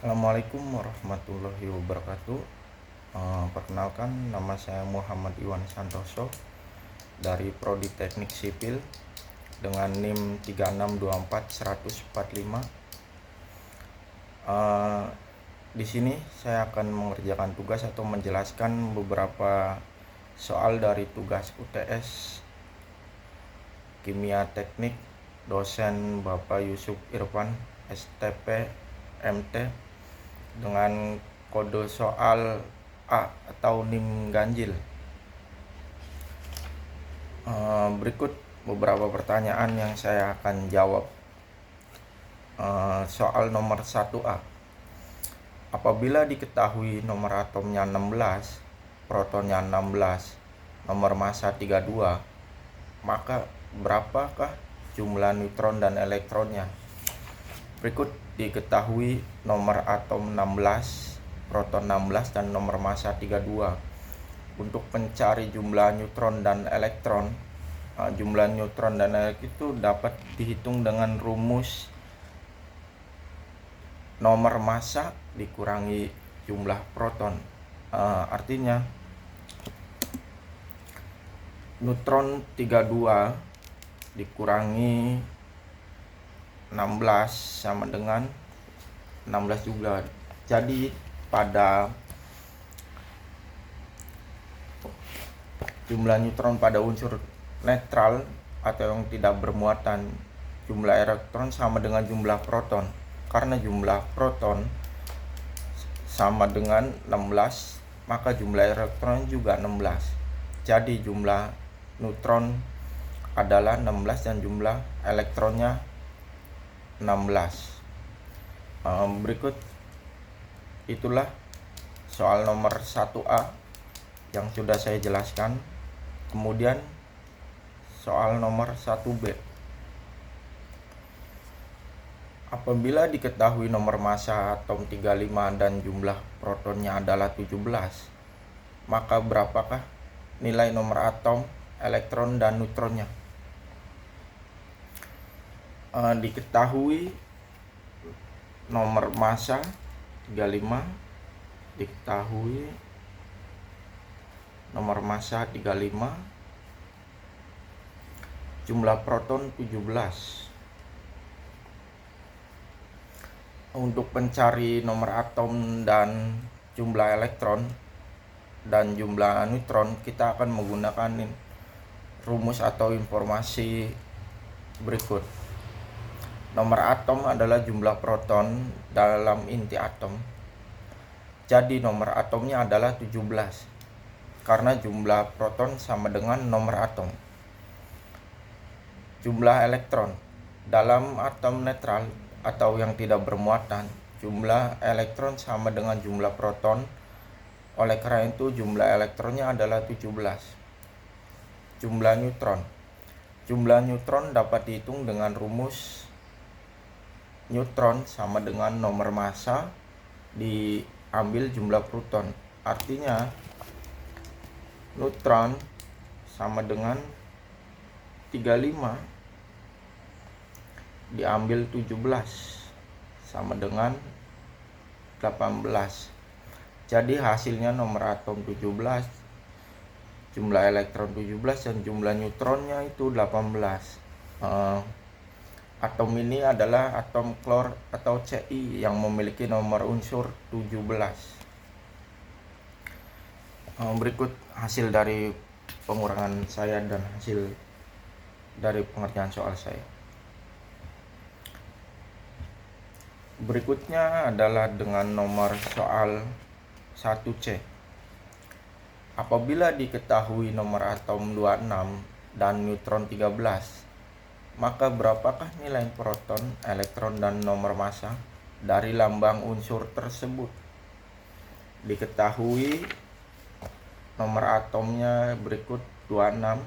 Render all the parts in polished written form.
Assalamualaikum warahmatullahi wabarakatuh. Perkenalkan, nama saya Muhammad Iwan Santoso dari Prodi Teknik Sipil dengan NIM 3624145. Di sini saya akan mengerjakan tugas atau menjelaskan beberapa soal dari tugas UTS Kimia Teknik dosen Bapak Yusuf Irfan STP MT dengan kode soal A atau NIM ganjil. Berikut beberapa pertanyaan yang saya akan jawab. Soal nomor 1A. Apabila diketahui nomor atomnya 16, protonnya 16, nomor massa 32, maka berapakah jumlah neutron dan elektronnya? Berikut diketahui nomor atom 16, proton 16, dan nomor massa 32. Untuk mencari jumlah neutron dan elektron, jumlah neutron dan elektron itu dapat dihitung dengan rumus nomor massa dikurangi jumlah proton. Artinya neutron 32 dikurangi 16 sama dengan 16 juga. Jadi pada jumlah neutron pada unsur netral atau yang tidak bermuatan, jumlah elektron sama dengan jumlah proton. Karena jumlah proton sama dengan 16, maka jumlah elektron juga 16. Jadi jumlah neutron adalah 16 dan jumlah elektronnya 16. Berikut itulah soal nomor 1A yang sudah saya jelaskan. Kemudian soal nomor 1B. Apabila diketahui nomor massa atom 35 dan jumlah protonnya adalah 17, maka berapakah nilai nomor atom, elektron, dan neutronnya? Diketahui nomor massa 35, diketahui nomor massa 35, jumlah proton 17. Untuk mencari nomor atom dan jumlah elektron dan jumlah neutron, kita akan menggunakan rumus atau informasi berikut. Nomor atom adalah jumlah proton dalam inti atom. Jadi nomor atomnya adalah 17 karena jumlah proton sama dengan nomor atom. Jumlah elektron dalam atom netral atau yang tidak bermuatan, jumlah elektron sama dengan jumlah proton. Oleh karena itu jumlah elektronnya adalah 17. Jumlah neutron. Jumlah neutron dapat dihitung dengan rumus neutron sama dengan nomor massa diambil jumlah proton. Artinya neutron sama dengan 35 diambil 17 sama dengan 18. Jadi hasilnya nomor atom 17, jumlah elektron 17, dan jumlah neutronnya itu 18. Atom ini adalah atom klor atau Ci yang memiliki nomor unsur 17. Berikut hasil dari pengurangan saya dan hasil dari pengerjaan soal saya. Berikutnya adalah dengan nomor soal 1C. Apabila diketahui nomor atom 26 dan neutron 13, maka berapakah nilai proton, elektron, dan nomor massa dari lambang unsur tersebut? Diketahui nomor atomnya berikut 26,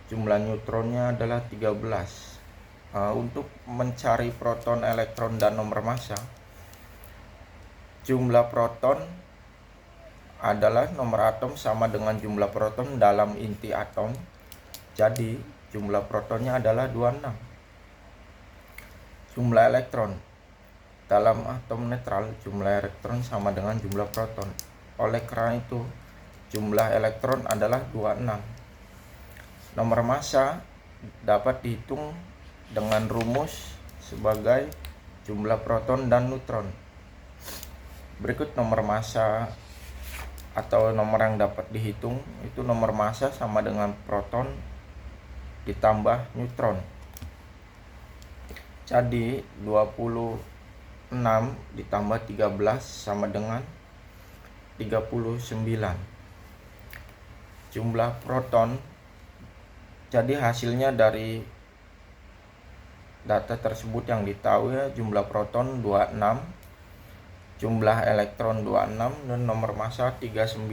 jumlah neutronnya adalah 13. Untuk mencari proton, elektron, dan nomor massa, jumlah proton adalah nomor atom sama dengan jumlah proton dalam inti atom. Jadi jumlah protonnya adalah 26. Jumlah elektron Dalam atom netral, jumlah elektron sama dengan jumlah proton. Oleh karena itu, jumlah elektron adalah 26. Nomor massa dapat dihitung dengan rumus sebagai jumlah proton dan neutron. Berikut nomor massa atau nomor yang dapat dihitung. Itu nomor massa sama dengan proton ditambah neutron. Jadi 26 ditambah 13 sama dengan 39. Jumlah proton, jadi hasilnya dari data tersebut yang ditahu ya, jumlah proton 26, jumlah elektron 26, dan nomor massa 39.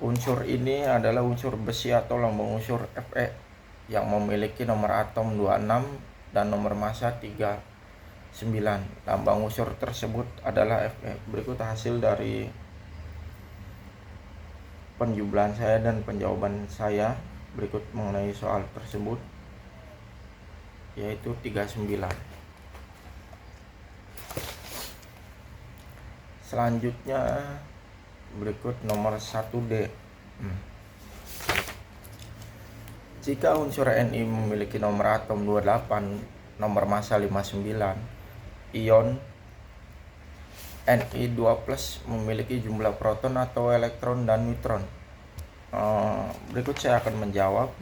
Unsur ini adalah unsur besi atau lambang unsur Fe yang memiliki nomor atom 26 dan nomor massa 39. Lambang unsur tersebut adalah Fe. Berikut hasil dari penjumlahan saya dan penjawaban saya berikut mengenai soal tersebut, yaitu 39. Selanjutnya berikut nomor 1D. Jika unsur Ni memiliki nomor atom 28, nomor massa 59, ion Ni2+ memiliki jumlah proton atau elektron dan neutron. Berikut saya akan menjawab.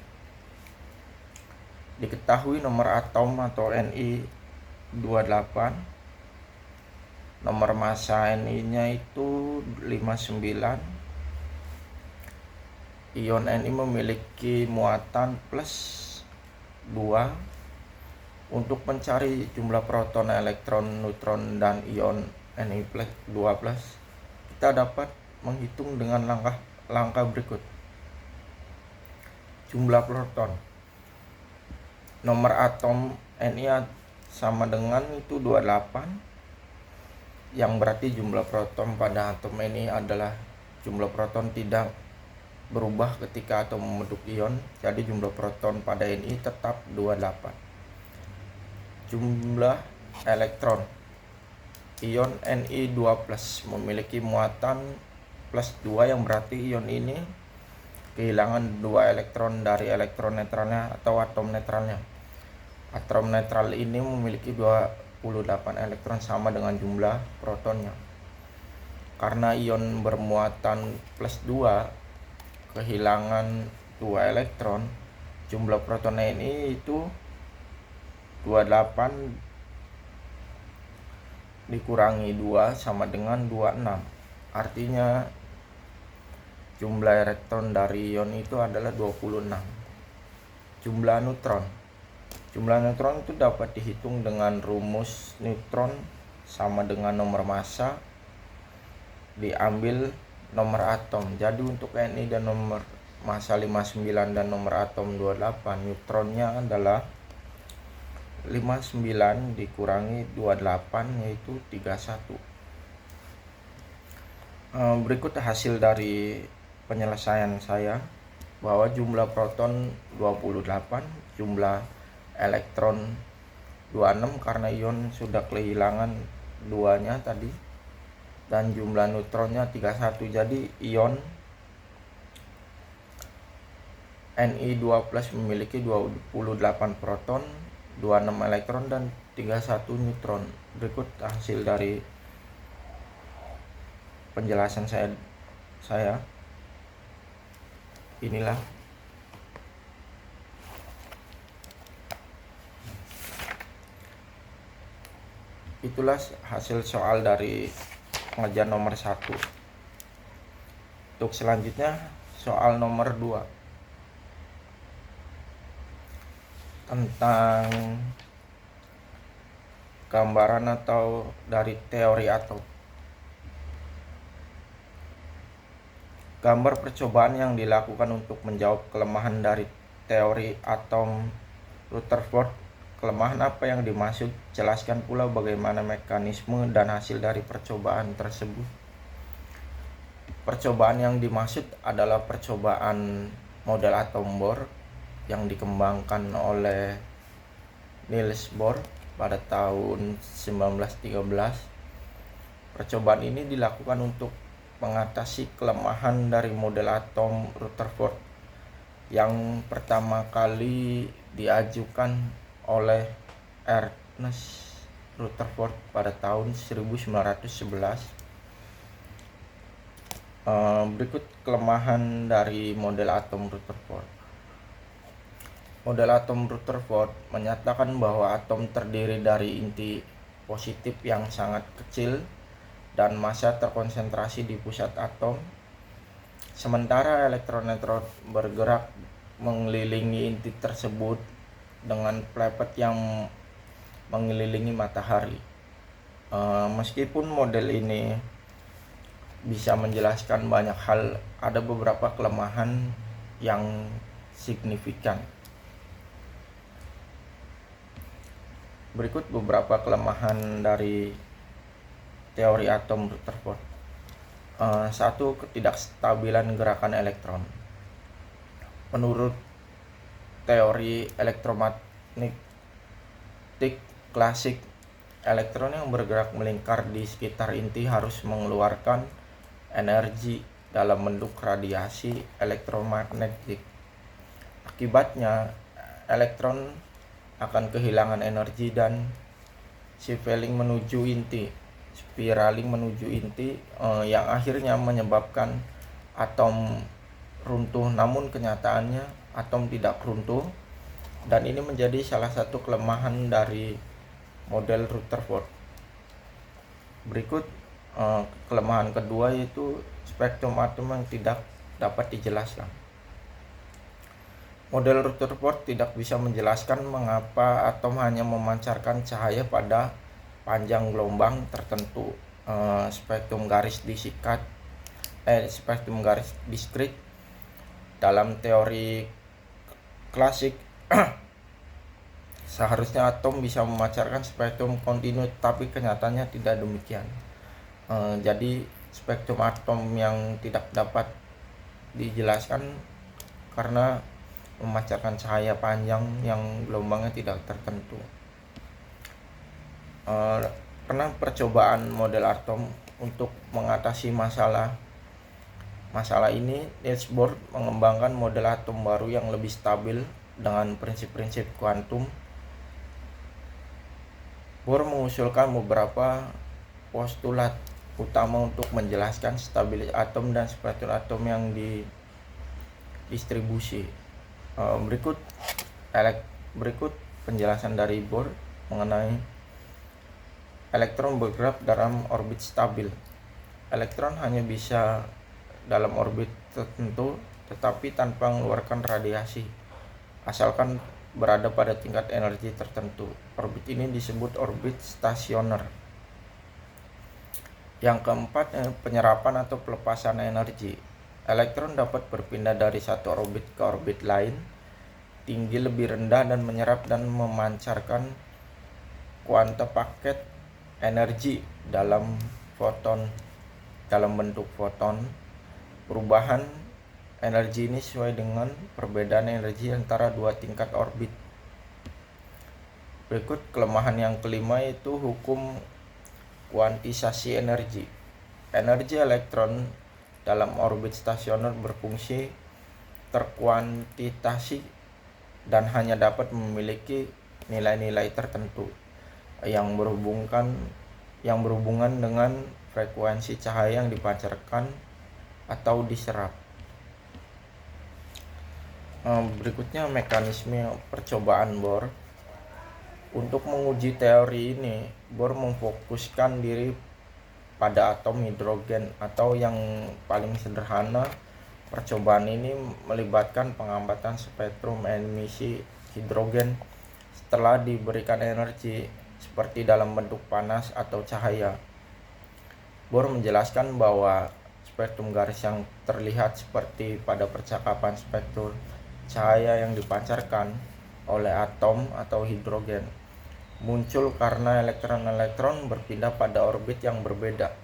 Diketahui nomor atom atau Ni28, nomor massa Ni-nya itu 59. Ion Ni memiliki muatan +2. Untuk mencari jumlah proton, elektron, neutron, dan ion Ni2+, kita dapat menghitung dengan langkah berikut. Jumlah proton. Nomor atom Ni sama dengan itu 28, yang berarti jumlah proton pada atom Ni adalah jumlah proton tidak berubah ketika atom membentuk ion, jadi jumlah proton pada Ni tetap 28. Jumlah elektron. Ion Ni2+ memiliki muatan +2, yang berarti ion ini kehilangan 2 elektron dari elektron netralnya atau atom netralnya. Atom netral ini memiliki 28 elektron sama dengan jumlah protonnya. Karena ion bermuatan +2 kehilangan 2 elektron, jumlah proton Ni itu 28 dikurangi 2 sama dengan 26. Artinya jumlah elektron dari ion itu adalah 26. Jumlah neutron. Jumlah neutron itu dapat dihitung dengan rumus neutron sama dengan nomor massa diambil nomor atom. Jadi untuk Ni dan nomor massa 59 dan nomor atom 28, neutronnya adalah 59 dikurangi 28, yaitu 31. Berikut hasil dari penyelesaian saya, bahwa jumlah proton 28, jumlah elektron 26 karena ion sudah kehilangan 2-nya tadi, dan jumlah neutronnya 31. Jadi ion Ni2+ memiliki 28 proton, 26 elektron, dan 31 neutron. Berikut hasil dari penjelasan saya. Inilah. Itulah hasil soal dari pengerjaan nomor 1. Untuk selanjutnya soal nomor 2 tentang gambaran atau dari teori atom. Gambar percobaan yang dilakukan untuk menjawab kelemahan dari teori atom Rutherford. Kelemahan apa yang dimaksud? Jelaskan pula bagaimana mekanisme dan hasil dari percobaan tersebut. Percobaan yang dimaksud adalah percobaan model atom Bohr yang dikembangkan oleh Niels Bohr pada tahun 1913. Percobaan ini dilakukan untuk mengatasi kelemahan dari model atom Rutherford yang pertama kali diajukan oleh Ernest Rutherford pada tahun 1911. Berikut kelemahan dari model atom Rutherford. Model atom Rutherford menyatakan bahwa atom terdiri dari inti positif yang sangat kecil dan massa terkonsentrasi di pusat atom, sementara elektron-elektron bergerak mengelilingi inti tersebut dengan planet yang mengelilingi matahari. Meskipun model ini bisa menjelaskan banyak hal, ada beberapa kelemahan yang signifikan. Berikut beberapa kelemahan dari teori atom Rutherford. 1. Ketidakstabilan gerakan elektron. Menurut teori elektromagnetik klasik, elektron yang bergerak melingkar di sekitar inti harus mengeluarkan energi dalam bentuk radiasi elektromagnetik. Akibatnya, elektron akan kehilangan energi dan spiraling menuju inti yang akhirnya menyebabkan atom runtuh. Namun kenyataannya atom tidak runtuh, dan ini menjadi salah satu kelemahan dari model Rutherford. Berikut kelemahan kedua, yaitu spektrum atom yang tidak dapat dijelaskan. Model Rutherford tidak bisa menjelaskan mengapa atom hanya memancarkan cahaya pada panjang gelombang tertentu. Spektrum garis diskrit dalam teori klasik seharusnya atom bisa memancarkan spektrum kontinu, tapi kenyataannya tidak demikian. Jadi spektrum atom yang tidak dapat dijelaskan karena memancarkan cahaya panjang yang gelombangnya tidak tertentu. Karena percobaan model atom untuk mengatasi masalah ini, Niels Bohr mengembangkan model atom baru yang lebih stabil dengan prinsip-prinsip kuantum. Bohr mengusulkan beberapa postulat utama untuk menjelaskan stabilitas atom dan spektrum atom yang didistribusi. Berikut penjelasan dari Bohr mengenai elektron bergerak dalam orbit stabil. Elektron hanya bisa dalam orbit tertentu tetapi tanpa mengeluarkan radiasi, asalkan berada pada tingkat energi tertentu. Orbit ini disebut orbit stasioner. Yang keempat, penyerapan atau pelepasan energi. Elektron dapat berpindah dari satu orbit ke orbit lain, tinggi lebih rendah, dan menyerap dan memancarkan kuanta paket energi dalam bentuk foton. Perubahan energi ini sesuai dengan perbedaan energi antara dua tingkat orbit. Berikut kelemahan yang kelima, yaitu hukum kuantisasi energi. Energi elektron dalam orbit stasioner berfungsi terkuantitasi dan hanya dapat memiliki nilai-nilai tertentu yang berhubungan dengan frekuensi cahaya yang dipancarkan atau diserap. Berikutnya mekanisme percobaan Bohr. Untuk menguji teori ini, Bohr memfokuskan diri pada atom hidrogen, atau yang paling sederhana. Percobaan ini melibatkan pengamatan spektrum emisi hidrogen setelah diberikan energi seperti dalam bentuk panas atau cahaya. Bohr menjelaskan bahwa spektrum garis yang terlihat seperti pada percakapan spektrum cahaya yang dipancarkan oleh atom atau hidrogen muncul karena elektron-elektron berpindah pada orbit yang berbeda.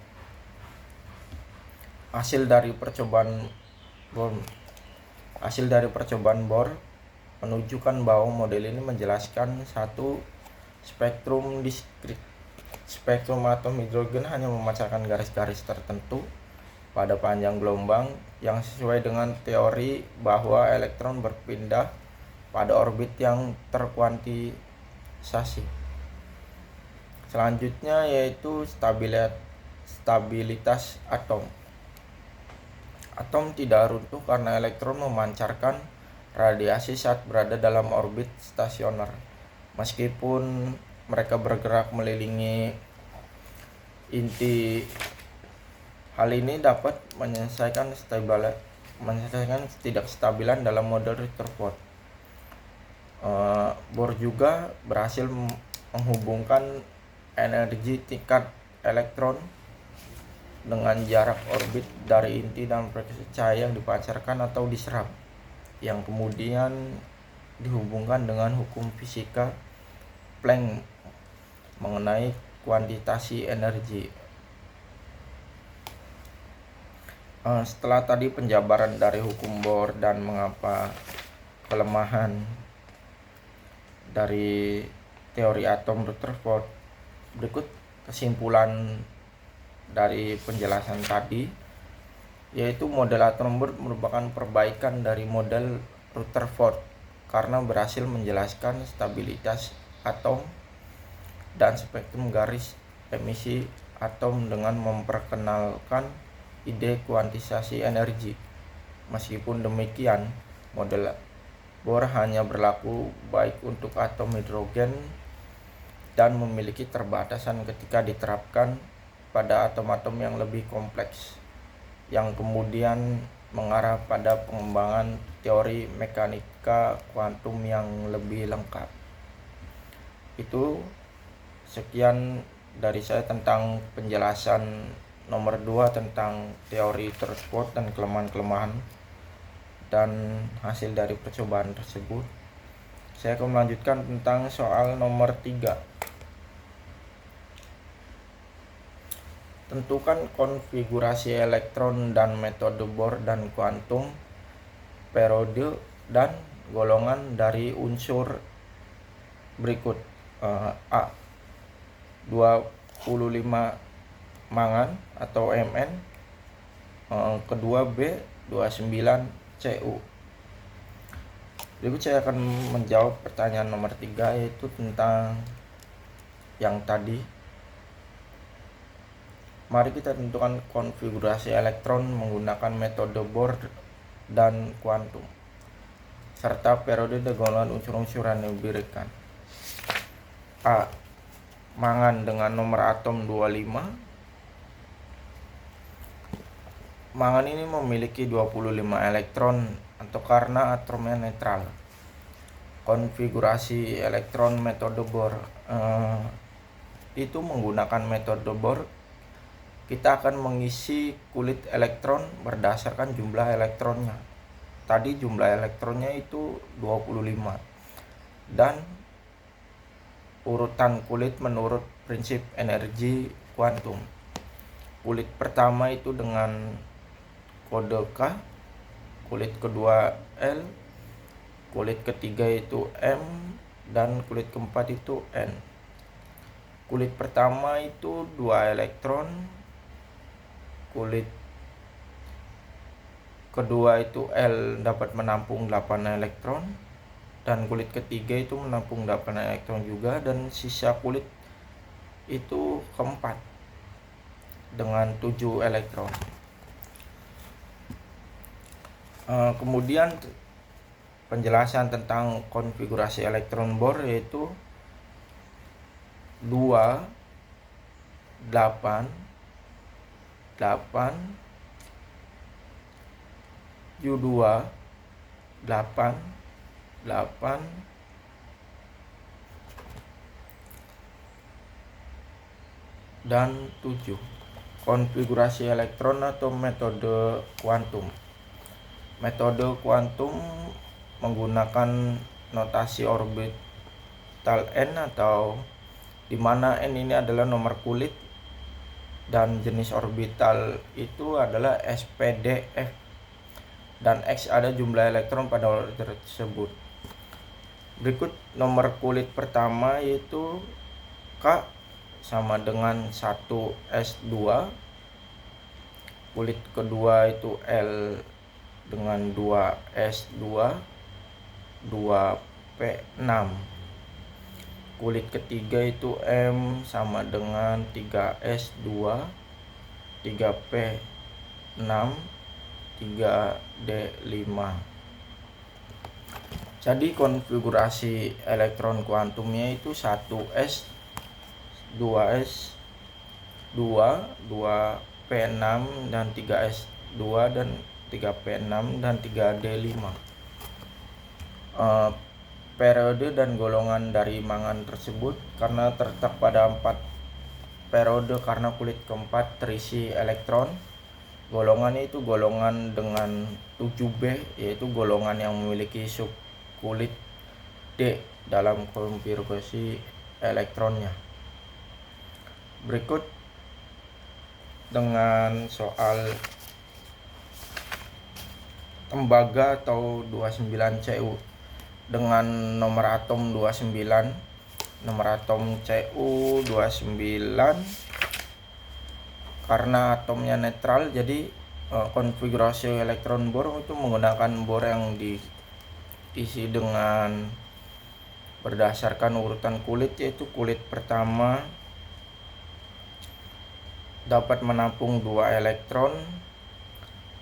Hasil dari percobaan Bohr menunjukkan bahwa model ini menjelaskan satu Spektrum diskrit. Spektrum atom hidrogen hanya memancarkan garis-garis tertentu pada panjang gelombang yang sesuai dengan teori bahwa elektron berpindah pada orbit yang terkuantisasi. Selanjutnya yaitu stabilitas atom. Atom tidak runtuh karena elektron memancarkan radiasi saat berada dalam orbit stasioner. Meskipun mereka bergerak mengelilingi inti, hal ini dapat menyelesaikan ketidakstabilan dalam model Rutherford. Bohr juga berhasil menghubungkan energi tingkat elektron dengan jarak orbit dari inti dan frekuensi cahaya yang dipancarkan atau diserap, yang kemudian dihubungkan dengan hukum fisika Planck mengenai kuantitasi energi. Setelah tadi penjabaran dari hukum Bohr dan mengapa kelemahan dari teori atom Rutherford, berikut kesimpulan dari penjelasan tadi, yaitu model atom Bohr merupakan perbaikan dari model Rutherford karena berhasil menjelaskan stabilitas atom dan spektrum garis emisi atom dengan memperkenalkan ide kuantisasi energi. Meskipun demikian, model Bohr hanya berlaku baik untuk atom hidrogen dan memiliki terbatasan ketika diterapkan pada atom-atom yang lebih kompleks, yang kemudian mengarah pada pengembangan teori mekanika kuantum yang lebih lengkap. Itu sekian dari saya tentang penjelasan nomor 2 tentang teori Rutherford dan kelemahan-kelemahan dan hasil dari percobaan tersebut. Saya akan melanjutkan tentang soal nomor 3. Tentukan konfigurasi elektron dan metode Bohr dan kuantum, periode dan golongan dari unsur berikut. A. 25 mangan atau Mn. Kedua B. 29 Cu. Berikut saya akan menjawab pertanyaan nomor 3, yaitu tentang yang tadi. Mari kita tentukan konfigurasi elektron menggunakan metode Bohr dan kuantum, serta periode dan golongan unsur-unsuran yang diberikan. A. Mangan dengan nomor atom 25. Mangan ini memiliki 25 elektron atau karena atomnya netral. Konfigurasi elektron metode Bohr itu menggunakan metode Bohr. Kita akan mengisi kulit elektron berdasarkan jumlah elektronnya. Tadi jumlah elektronnya itu 25. Dan urutan kulit menurut prinsip energi kuantum. Kulit pertama itu dengan kode K, kulit kedua L, kulit ketiga itu M, dan kulit keempat itu N. Kulit pertama itu 2 elektron, kulit kedua itu L dapat menampung 8 elektron, dan kulit ketiga itu menampung 8 elektron juga, dan sisa kulit itu keempat dengan 7 elektron. Kemudian penjelasan tentang konfigurasi elektron Bohr yaitu 2, 8, 8, U2, 8, 8, dan 7. Konfigurasi elektron atau metode kuantum. Metode kuantum menggunakan notasi orbital n, atau di mana n ini adalah nomor kulit dan jenis orbital itu adalah SPDF, dan X ada jumlah elektron pada orbital tersebut. Berikut nomor kulit pertama yaitu K sama dengan 1S2. Kulit kedua itu L dengan 2S2 2P6. Kulit ketiga itu M sama dengan 3S2 3P6 3D5. Jadi konfigurasi elektron kuantumnya itu 1S 2S 2 2P6 dan 3S2 dan 3P6 dan 3D5. Periode dan golongan dari mangan tersebut karena terletak pada 4 periode karena kulit keempat terisi elektron. Golongannya itu golongan dengan 7B, yaitu golongan yang memiliki subkulit D dalam konfigurasi elektronnya. Berikut dengan soal tembaga atau 29Cu dengan nomor atom 29, nomor atom Cu29. Karena atomnya netral, jadi konfigurasi elektron bor itu menggunakan bor yang diisi dengan berdasarkan urutan kulit, yaitu kulit pertama dapat menampung 2 elektron,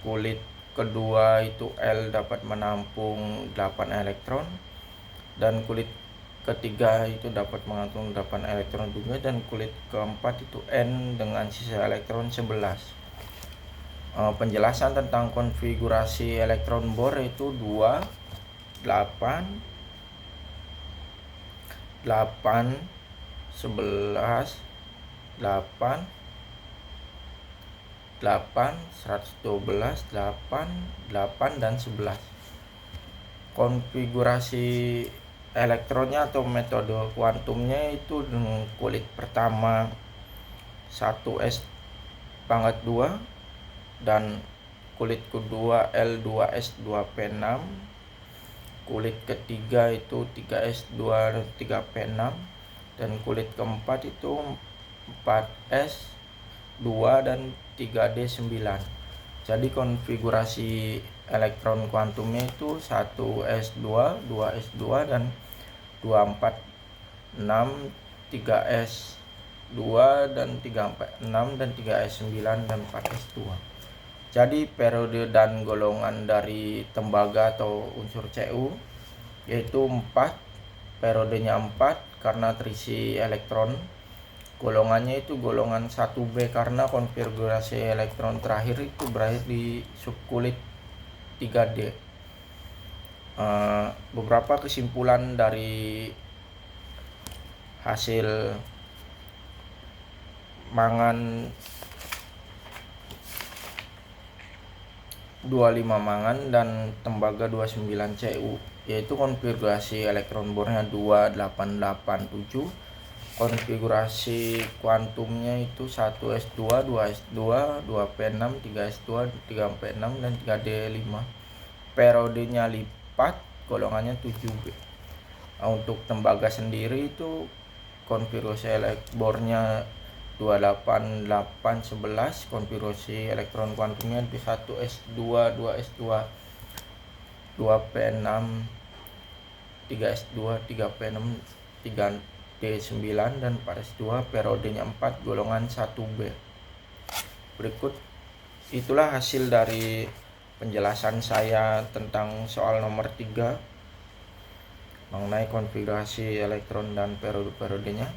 kulit kedua itu L dapat menampung 8 elektron, dan kulit ketiga itu dapat mengandung 8 elektron juga, dan kulit keempat itu N dengan sisa elektron 11. Penjelasan tentang konfigurasi elektron bor itu 2 8 8 11 8 8 112 8 8 dan 11. Konfigurasi elektronnya atau metode kuantumnya itu dengan kulit pertama 1S pangkat 2 dan kulit kedua L2S2P6, kulit ketiga itu 3S2 dan 3P6, dan kulit keempat itu 4S2 dan 3D9. Jadi konfigurasi elektron kuantumnya itu 1S2 2S2 dan 246 3S2 dan 346 dan 3S9 dan 4S2. Jadi periode dan golongan dari tembaga atau unsur Cu yaitu 4, periodenya 4 karena terisi elektron. Golongannya itu golongan 1B karena konfigurasi elektron terakhir itu berakhir di subkulit 3D. Beberapa kesimpulan dari hasil mangan 25 mangan dan tembaga 29Cu, yaitu konfigurasi elektron bornya 2887. Konfigurasi kuantumnya itu 1S2 2S2 2P6 3S2 3P6 dan 3D5. Periodenya lipat, golongannya 7B. Untuk tembaga sendiri itu konfigurasi bornya 28811, konfigurasi elektron kuantumnya di 1S2 2S2 2P6 3S2 3P6 3D9 dan 4S2, periodenya 4, golongan 1B. Berikut itulah hasil dari penjelasan saya tentang soal nomor 3 mengenai konfigurasi elektron dan periode-periodenya.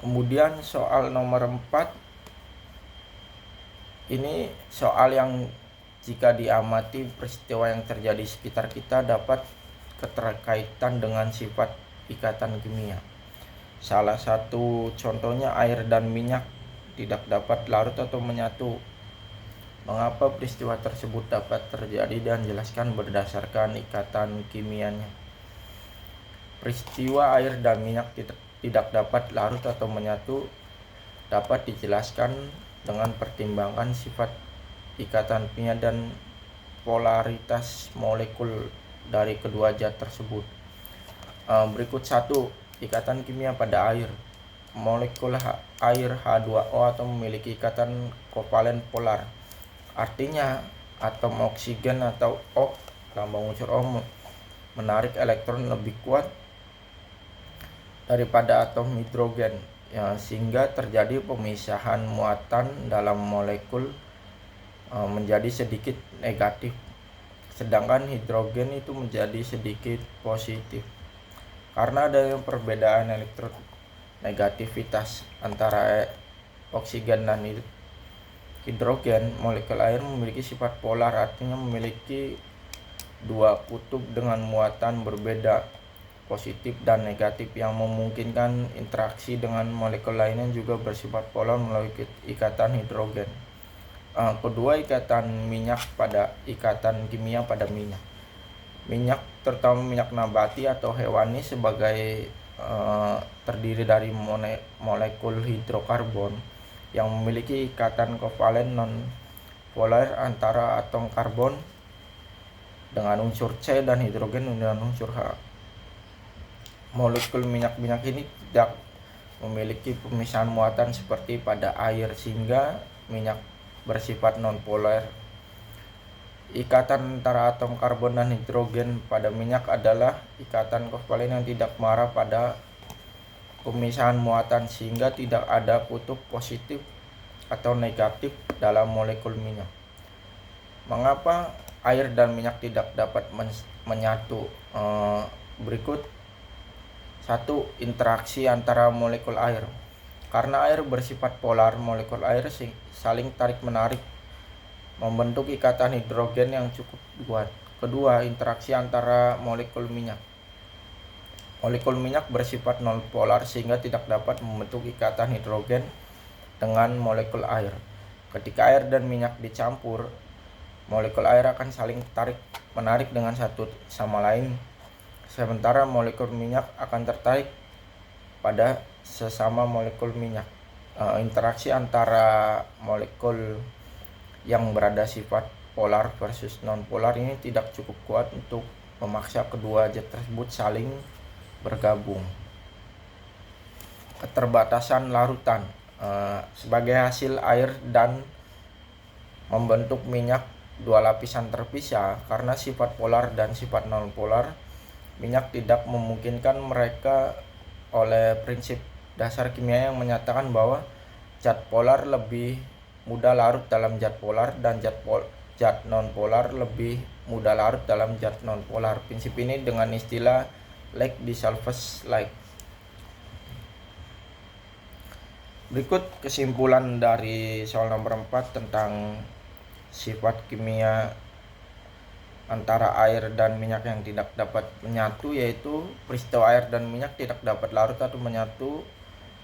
Kemudian soal nomor 4 ini soal yang jika diamati peristiwa yang terjadi sekitar kita dapat keterkaitan dengan sifat ikatan kimia. Salah satu contohnya air dan minyak tidak dapat larut atau menyatu. Mengapa peristiwa tersebut dapat terjadi dan jelaskan berdasarkan ikatan kimianya. Peristiwa air dan minyak tidak dapat larut atau menyatu dapat dijelaskan dengan pertimbangan sifat ikatan kimia dan polaritas molekul dari kedua zat tersebut. Berikut satu, ikatan kimia pada air. Molekul air H2O atau memiliki ikatan kovalen polar. Artinya atom oksigen atau O, lambang unsur O, menarik elektron lebih kuat daripada atom hidrogen, ya, sehingga terjadi pemisahan muatan dalam molekul menjadi sedikit negatif, sedangkan hidrogen itu menjadi sedikit positif. Karena adanya perbedaan elektronegativitas antara oksigen dan hidrogen, molekul air memiliki sifat polar, artinya memiliki dua kutub dengan muatan berbeda, positif dan negatif, yang memungkinkan interaksi dengan molekul lainnya juga bersifat polar melalui ikatan hidrogen. Kedua, ikatan kimia pada minyak. Minyak, terutama minyak nabati atau hewani, sebagai terdiri dari molekul hidrokarbon yang memiliki ikatan kovalen non-polar antara atom karbon dengan unsur C dan hidrogen dengan unsur H. Molekul minyak ini tidak memiliki pemisahan muatan seperti pada air, sehingga minyak bersifat non-polar. Ikatan antara atom karbon dan hidrogen pada minyak adalah ikatan kovalen yang tidak mengarah pada pemisahan muatan, sehingga tidak ada kutub positif atau negatif dalam molekul minyak. Mengapa air dan minyak tidak dapat menyatu? Berikut satu, interaksi antara molekul air. Karena air bersifat polar, molekul air saling tarik-menarik membentuk ikatan hidrogen yang cukup kuat. Kedua, interaksi antara molekul minyak. Molekul minyak bersifat non-polar sehingga tidak dapat membentuk ikatan hidrogen dengan molekul air. Ketika air dan minyak dicampur, molekul air akan saling tarik-menarik dengan satu sama lain, sementara molekul minyak akan tertarik pada sesama molekul minyak. Interaksi antara molekul yang berada sifat polar versus non-polar ini tidak cukup kuat untuk memaksa kedua zat tersebut saling bergabung. Keterbatasan larutan. Sebagai hasil, air dan membentuk minyak dua lapisan terpisah. Karena sifat polar dan sifat non-polar, minyak tidak memungkinkan mereka oleh prinsip dasar kimia yang menyatakan bahwa zat polar lebih mudah larut dalam zat polar dan zat non-polar lebih mudah larut dalam zat non-polar. Prinsip ini dengan istilah Lake dissolves like. Berikut kesimpulan dari soal nomor 4 tentang sifat kimia antara air dan minyak yang tidak dapat menyatu, yaitu peristiwa air dan minyak tidak dapat larut atau menyatu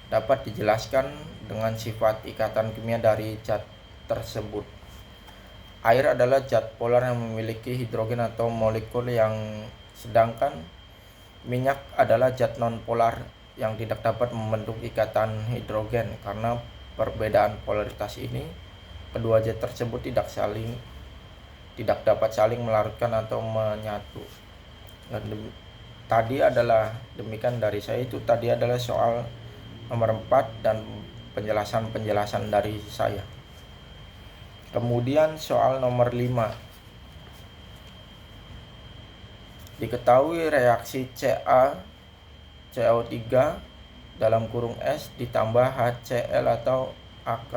dapat dijelaskan dengan sifat ikatan kimia dari zat tersebut. Air adalah zat polar yang memiliki hidrogen atau molekul yang, sedangkan minyak adalah zat non-polar yang tidak dapat membentuk ikatan hidrogen. Karena perbedaan polaritas ini, kedua zat tersebut tidak dapat saling melarutkan atau menyatu. Demikian dari saya. Itu tadi adalah soal nomor 4 dan penjelasan dari saya. Kemudian soal nomor 5. Diketahui reaksi CaCO3 dalam kurung S ditambah HCl atau AK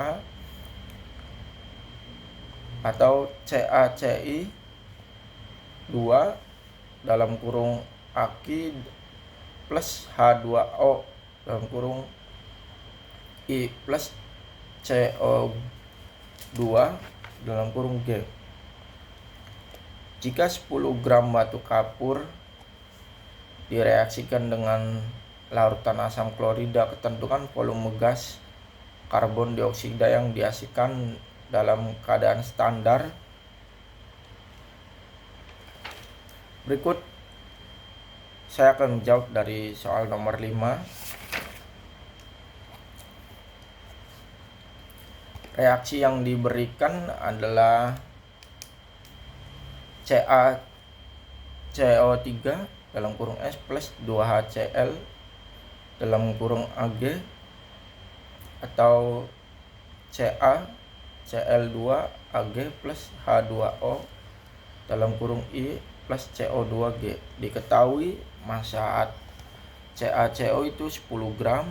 atau CaCi 2 dalam kurung Aki plus H2O dalam kurung I plus CO2 dalam kurung G. Jika 10 gram batu kapur direaksikan dengan larutan asam klorida, ketentukan volume gas karbon dioksida yang dihasilkan dalam keadaan standar. Berikut saya akan menjawab dari soal nomor 5. Reaksi yang diberikan adalah CaCO3 dalam kurung S plus 2HCl dalam kurung AG, atau CaCl2 Ag plus H2O dalam kurung I plus CO2G. Diketahui massa CaCO itu 10 gram,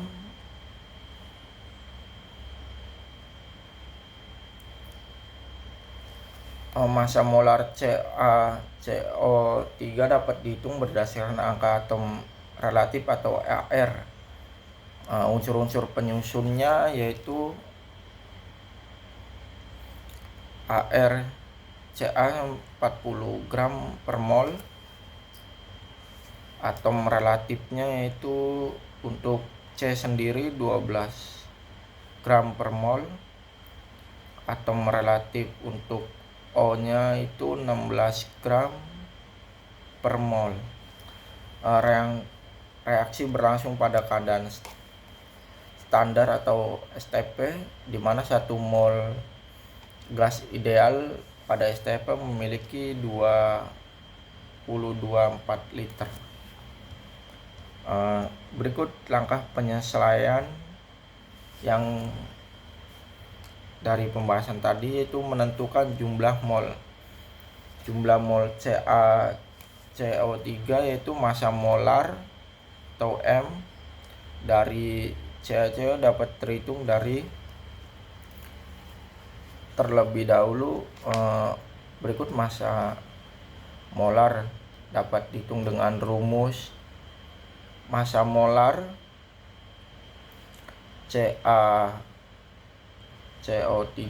massa molar CaCO3 dapat dihitung berdasarkan angka atom relatif atau AR. Unsur-unsur penyusunnya yaitu AR Ca 40 gram per mol, atom relatifnya yaitu untuk C sendiri 12 gram per mol, atom relatif untuk O nya itu 16 gram per mol. Reaksi berlangsung pada keadaan standar atau STP, di mana 1 mol gas ideal pada STP memiliki 20,24 liter. Berikut langkah penyesuaian yang dari pembahasan tadi, yaitu menentukan jumlah mol CaCO3 yaitu massa molar atau M dari CaCO dapat terhitung dari terlebih dahulu. Berikut massa molar dapat dihitung dengan rumus massa molar CaCO3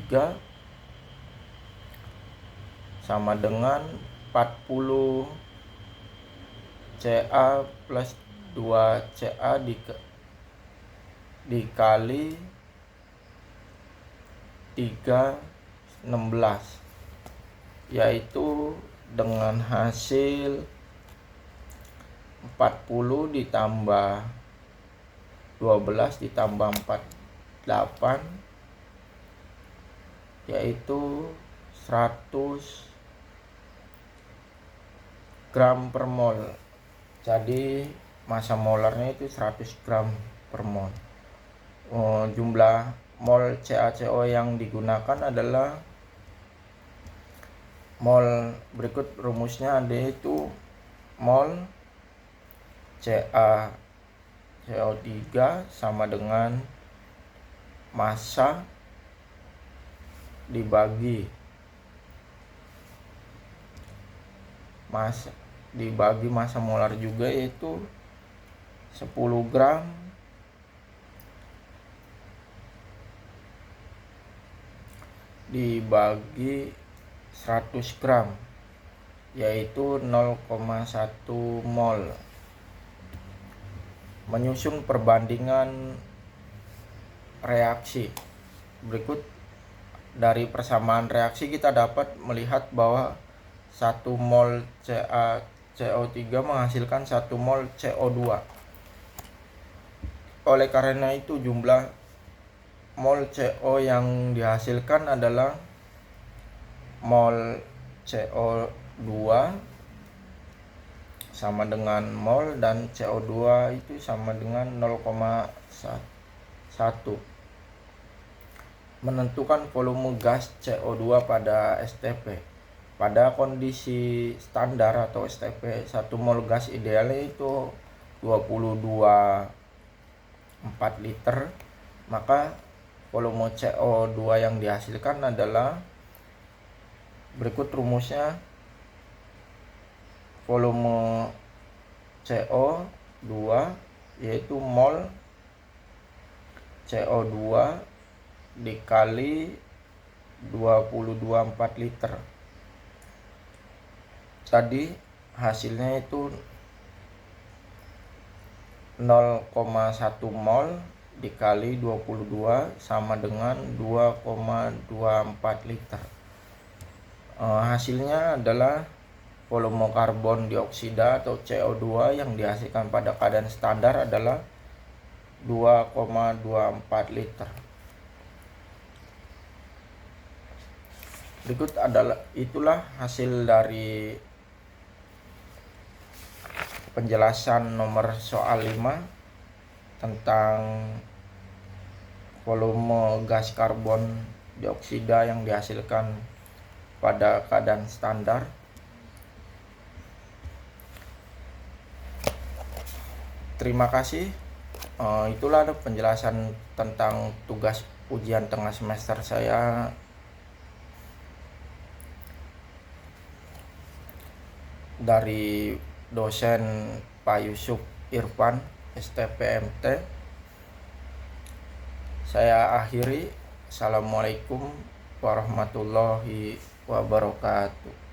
sama dengan 40 Ca plus 2 Ca dikali 3,16, yaitu dengan hasil 40 ditambah 12 ditambah 48, yaitu 100 gram per mol. Jadi massa molarnya itu 100 gram per mol. Jumlah mol CaCO yang digunakan adalah mol, berikut rumusnya, ada itu mol CaCO3 sama dengan massa dibagi massa molar juga, yaitu 10 gram dibagi 100 gram, yaitu 0,1 mol. Menyusun perbandingan reaksi. Berikut dari persamaan reaksi kita dapat melihat bahwa 1 mol CaCO3 menghasilkan 1 mol CO2. Oleh karena itu jumlah mol CO yang dihasilkan adalah mol CO2 sama dengan mol, dan CO2 itu sama dengan 0,1. Menentukan volume gas CO2 pada STP. Pada kondisi standar atau STP, 1 mol gas idealnya itu 22,4 liter. Maka volume CO2 yang dihasilkan adalah, berikut rumusnya, volume CO2 yaitu mol CO2 dikali 20,24 liter. Tadi hasilnya itu 0,1 mol dikali 22 sama dengan 2,24 liter. Hasilnya adalah volume karbon dioksida atau CO2 yang dihasilkan pada keadaan standar adalah 2,24 liter. Berikut itulah hasil dari penjelasan nomor soal 5 tentang volume gas karbon dioksida yang dihasilkan pada keadaan standar. Terima kasih. Itulah penjelasan tentang tugas ujian tengah semester saya. Dari dosen Pak Yusuf Irfan, STPMT. Saya akhiri. Assalamualaikum warahmatullahi wabarakatuh.